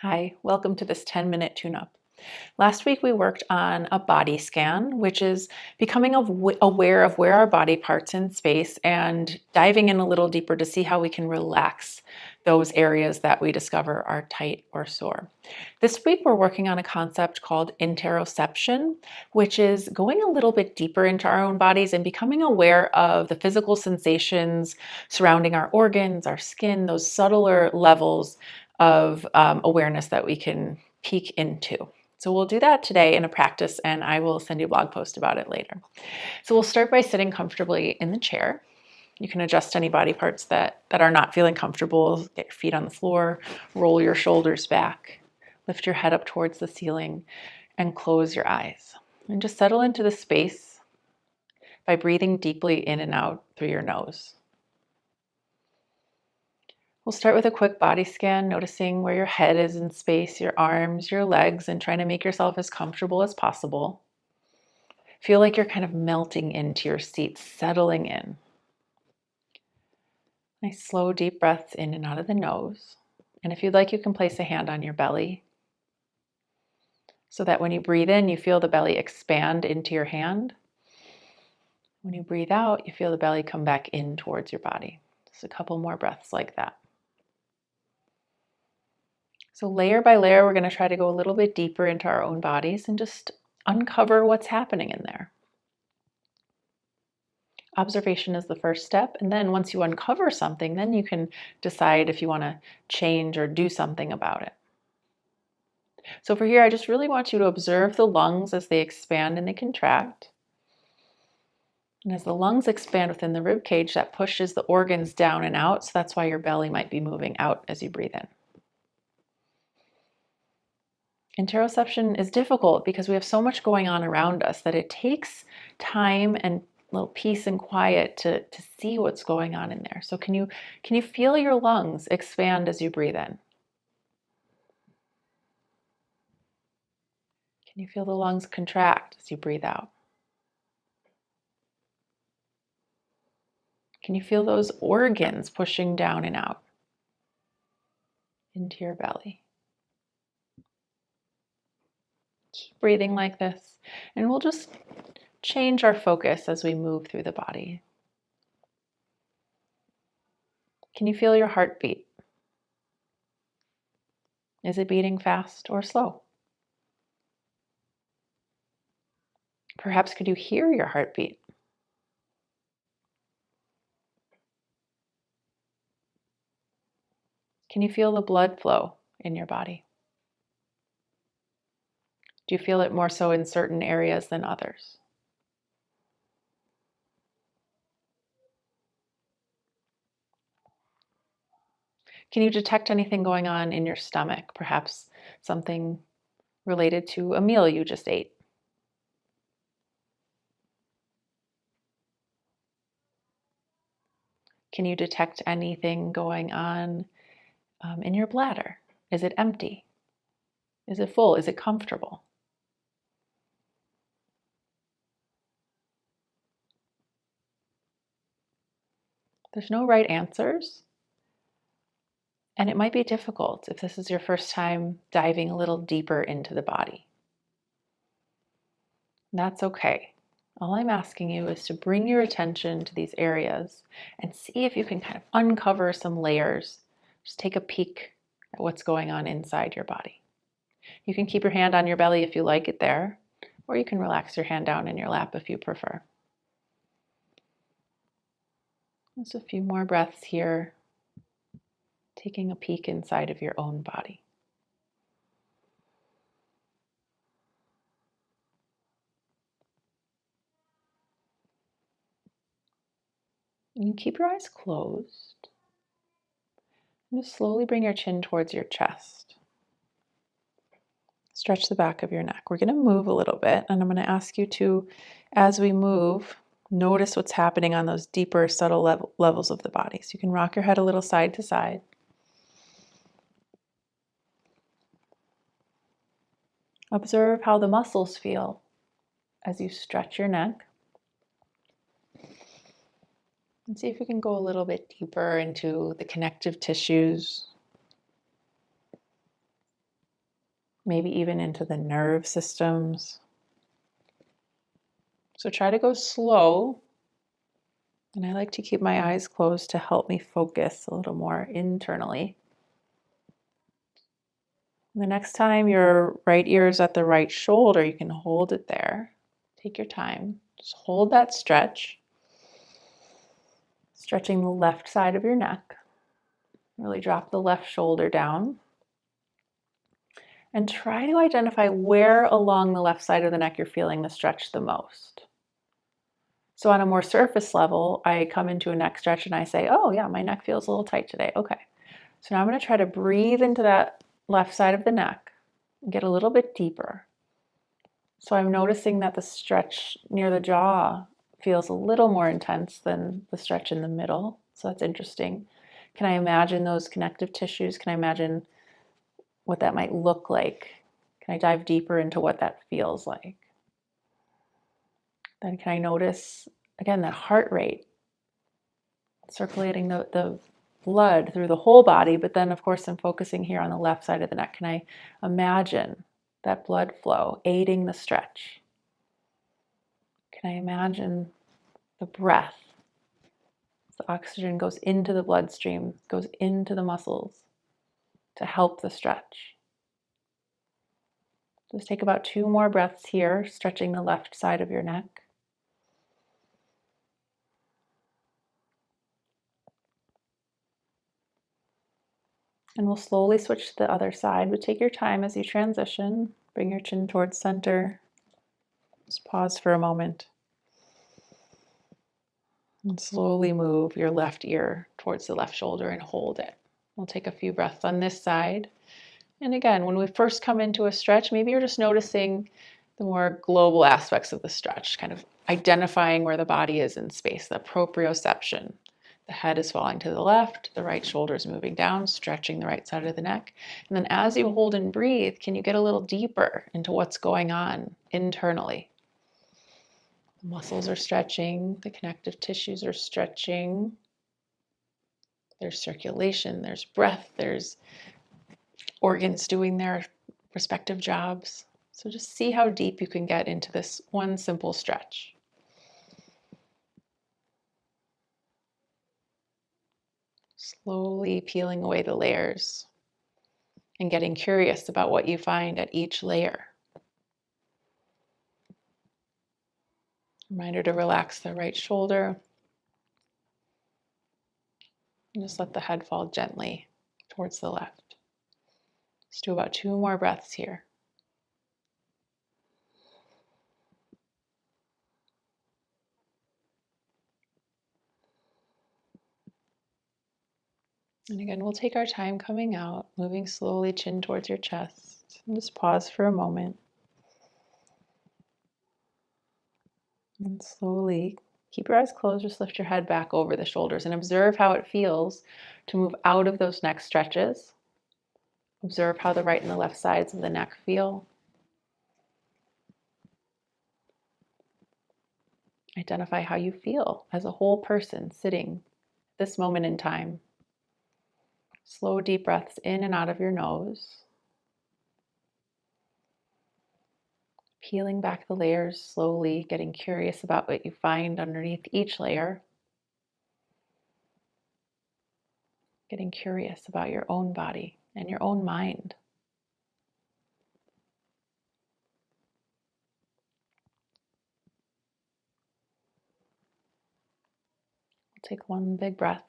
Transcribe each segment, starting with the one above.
Hi, welcome to this 10-minute tune-up. Last week we worked on a body scan, which is becoming aware of where our body parts in space and diving in a little deeper to see how we can relax those areas that we discover are tight or sore. This week we're working on a concept called interoception, which is going a little bit deeper into our own bodies and becoming aware of the physical sensations surrounding our organs, our skin, those subtler levels of awareness that we can peek into. So we'll do that today in a practice, and I will send you a blog post about it later. So we'll start by sitting comfortably in the chair. You can adjust any body parts that are not feeling comfortable. Get your feet on the floor, roll your shoulders back, lift your head up towards the ceiling, and close your eyes. And just settle into the space by breathing deeply in and out through your nose. We'll start with a quick body scan, noticing where your head is in space, your arms, your legs, and trying to make yourself as comfortable as possible. Feel like you're kind of melting into your seat, settling in. Nice slow, deep breaths in and out of the nose. And if you'd like, you can place a hand on your belly so that when you breathe in, you feel the belly expand into your hand. When you breathe out, you feel the belly come back in towards your body. Just a couple more breaths like that. So layer by layer, we're going to try to go a little bit deeper into our own bodies and just uncover what's happening in there. Observation is the first step, and then once you uncover something, then you can decide if you want to change or do something about it. So for here, I just really want you to observe the lungs as they expand and they contract. And as the lungs expand within the rib cage, that pushes the organs down and out, so that's why your belly might be moving out as you breathe in. Interoception is difficult because we have so much going on around us that it takes time and a little peace and quiet to see what's going on in there. So can you feel your lungs expand as you breathe in? Can you feel the lungs contract as you breathe out? Can you feel those organs pushing down and out into your belly? Keep breathing like this, and we'll just change our focus as we move through the body. Can you feel your heartbeat? Is it beating fast or slow? Perhaps could you hear your heartbeat? Can you feel the blood flow in your body? Do you feel it more so in certain areas than others? Can you detect anything going on in your stomach? Perhaps something related to a meal you just ate? Can you detect anything going on in your bladder? Is it empty? Is it full? Is it comfortable? There's no right answers, and it might be difficult if this is your first time diving a little deeper into the body. That's okay. All I'm asking you is to bring your attention to these areas and see if you can kind of uncover some layers. Just take a peek at what's going on inside your body. You can keep your hand on your belly if you like it there, or you can relax your hand down in your lap if you prefer. Just a few more breaths here, taking a peek inside of your own body. You keep your eyes closed. And just slowly bring your chin towards your chest. Stretch the back of your neck. We're going to move a little bit, and I'm going to ask you to, as we move, notice what's happening on those deeper, subtle levels of the body. So you can rock your head a little side to side. Observe how the muscles feel as you stretch your neck. And see if we can go a little bit deeper into the connective tissues. maybe even into the nerve systems. So try to go slow. And I like to keep my eyes closed to help me focus a little more internally. The next time your right ear is at the right shoulder, you can hold it there. Take your time. Just hold that stretch. Stretching the left side of your neck. Really drop the left shoulder down. And try to identify where along the left side of the neck you're feeling the stretch the most. So on a more surface level, I come into a neck stretch and I say, oh yeah, my neck feels a little tight today. Okay. So now I'm going to try to breathe into that left side of the neck and get a little bit deeper. So I'm noticing that the stretch near the jaw feels a little more intense than the stretch in the middle. So that's interesting. Can I imagine those connective tissues? Can I imagine what that might look like? Can I dive deeper into what that feels like? Then can I notice, again, that heart rate circulating the blood through the whole body, but then of course I'm focusing here on the left side of the neck. Can I imagine that blood flow aiding the stretch? Can I imagine the breath? The oxygen goes into the bloodstream, goes into the muscles to help the stretch. Just take about 2 more breaths here, stretching the left side of your neck. And we'll slowly switch to the other side, but take your time as you transition. Bring your chin towards center. Just pause for a moment. And slowly move your left ear towards the left shoulder and hold it. We'll take a few breaths on this side. And again, when we first come into a stretch, maybe you're just noticing the more global aspects of the stretch, kind of identifying where the body is in space, the proprioception. The head is falling to the left, the right shoulder is moving down, stretching the right side of the neck. And then as you hold and breathe, can you get a little deeper into what's going on internally? The muscles are stretching, the connective tissues are stretching. There's circulation, there's breath, there's organs doing their respective jobs. So just see how deep you can get into this one simple stretch. Slowly peeling away the layers and getting curious about what you find at each layer. Reminder to relax the right shoulder. And just let the head fall gently towards the left. Let's do about 2 more breaths here. And again, we'll take our time coming out, moving slowly, chin towards your chest. And just pause for a moment. And slowly keep your eyes closed, just lift your head back over the shoulders and observe how it feels to move out of those neck stretches. Observe how the right and the left sides of the neck feel. Identify how you feel as a whole person sitting this moment in time. Slow, deep breaths in and out of your nose. Peeling back the layers slowly, getting curious about what you find underneath each layer. Getting curious about your own body and your own mind. We'll take one big breath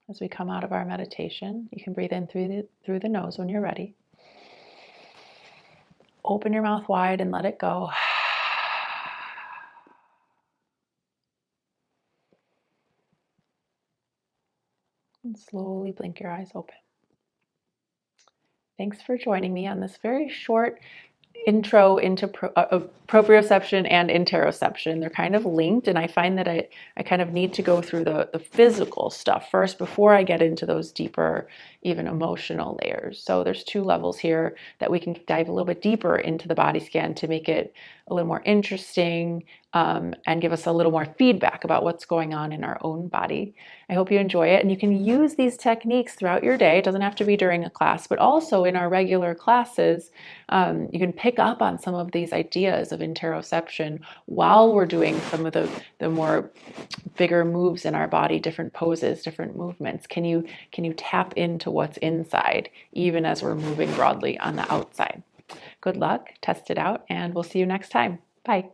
as we come out of our meditation. You can breathe in through the nose when you're ready. Open your mouth wide and let it go. And slowly blink your eyes open. Thanks for joining me on this very short intro into proprioception and interoception. They're kind of linked, and I find that I kind of need to go through the physical stuff first before I get into those deeper, even emotional layers. So there's 2 levels here that we can dive a little bit deeper into the body scan to make it a little more interesting, and give us a little more feedback about what's going on in our own body. I hope you enjoy it, and you can use these techniques throughout your day. It doesn't have to be during a class, but also in our regular classes. You can pick up on some of these ideas of interoception while we're doing some of the more bigger moves in our body, different poses, different movements. Can you tap into what's inside, even as we're moving broadly on the outside? Good luck, test it out, and we'll see you next time. Bye.